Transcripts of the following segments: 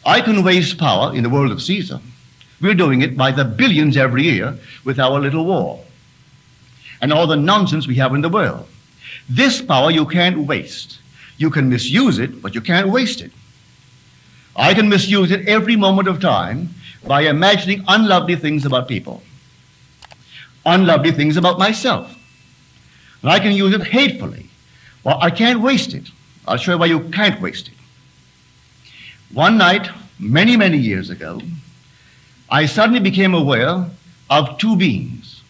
I can waste power in the world of Caesar. We're doing it by the billions every year with our little war and all the nonsense we have in the world. This power you can't waste. You can misuse it, but you can't waste it. I can misuse it every moment of time by imagining unlovely things about people, unlovely things about myself. And I can use it hatefully. Well, I can't waste it. I'll show you why you can't waste it. One night, many, many years ago, I suddenly became aware of two beings.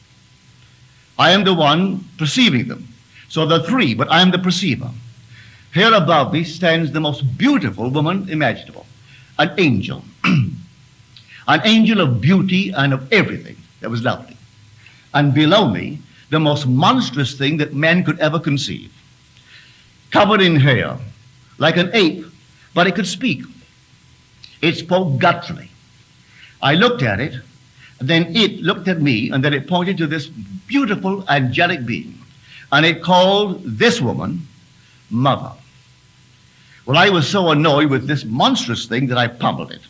I am the one perceiving them. So there are three, but I am the perceiver. Here above me stands the most beautiful woman imaginable, an angel. An angel of beauty and of everything that was lovely. And below me, the most monstrous thing that man could ever conceive. Covered in hair, like an ape, but it could speak. It spoke gutturally. I looked at it, then it looked at me, and then it pointed to this beautiful angelic being. And it called this woman Mother. Well, I was so annoyed with this monstrous thing that I pummeled it.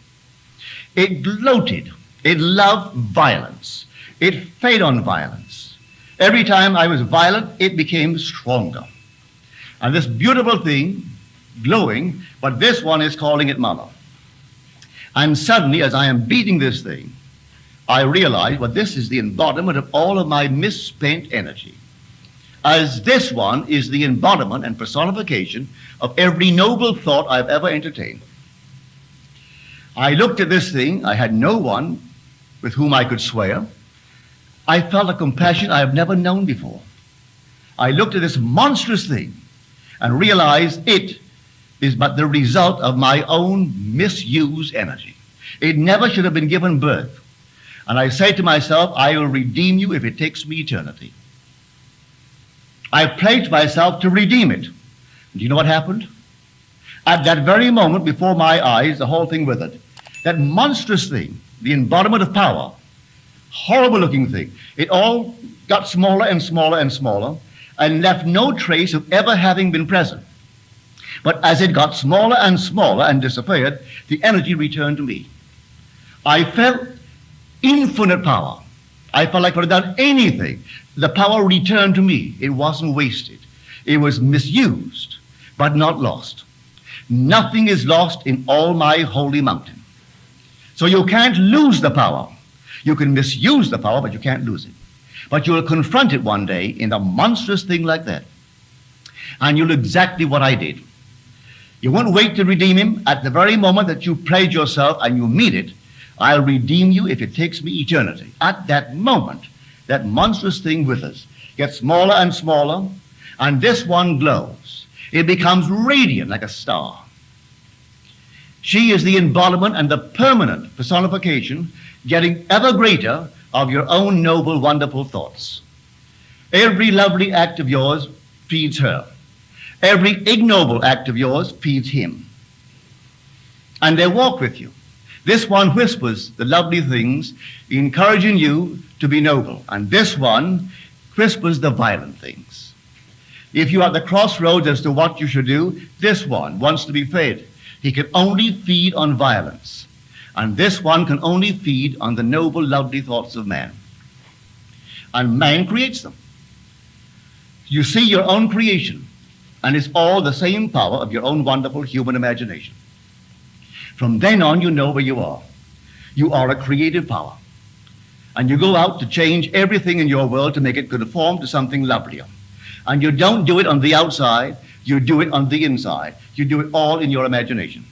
It gloated. It loved violence. It fed on violence. Every time I was violent, it became stronger. And this beautiful thing, glowing, but this one is calling it Mother. And suddenly, as I am beating this thing, I realize, well, this is the embodiment of all of my misspent energy. As this one is the embodiment and personification of every noble thought I've ever entertained. I looked at this thing. I had no one with whom I could swear. I felt a compassion I have never known before. I looked at this monstrous thing and realized it is but the result of my own misused energy. It never should have been given birth. And I say to myself, I will redeem you if it takes me eternity. I pledged myself to redeem it. Do you know what happened? At that very moment, before my eyes, the whole thing withered. That monstrous thing, the embodiment of power, horrible looking thing, it all got smaller and smaller and smaller and left no trace of ever having been present. But as it got smaller and smaller and disappeared, the energy returned to me. I felt infinite power. I felt like I could have done anything. The power returned to me. It wasn't wasted. It was misused, but not lost. Nothing is lost in all my holy mountain. So you can't lose the power. You can misuse the power, but you can't lose it. But you'll confront it one day in a monstrous thing like that. And you'll do exactly what I did. You won't wait to redeem him. At the very moment that you pledge yourself and you mean it, I'll redeem you if it takes me eternity. At that moment, that monstrous thing withers, gets smaller and smaller, and this one glows. It becomes radiant like a star. She is the embodiment and the permanent personification, getting ever greater, of your own noble, wonderful thoughts. Every lovely act of yours feeds her. Every ignoble act of yours feeds him. And they walk with you. This one whispers the lovely things, encouraging you to be noble. And this one whispers the violent things. If you are at the crossroads as to what you should do, this one wants to be fed. He can only feed on violence. And this one can only feed on the noble, lovely thoughts of man. And man creates them. You see your own creation, and it's all the same power of your own wonderful human imagination. From then on, you know where you are. You are a creative power. And you go out to change everything in your world to make it conform to something lovelier. And you don't do it on the outside, you do it on the inside. You do it all in your imagination.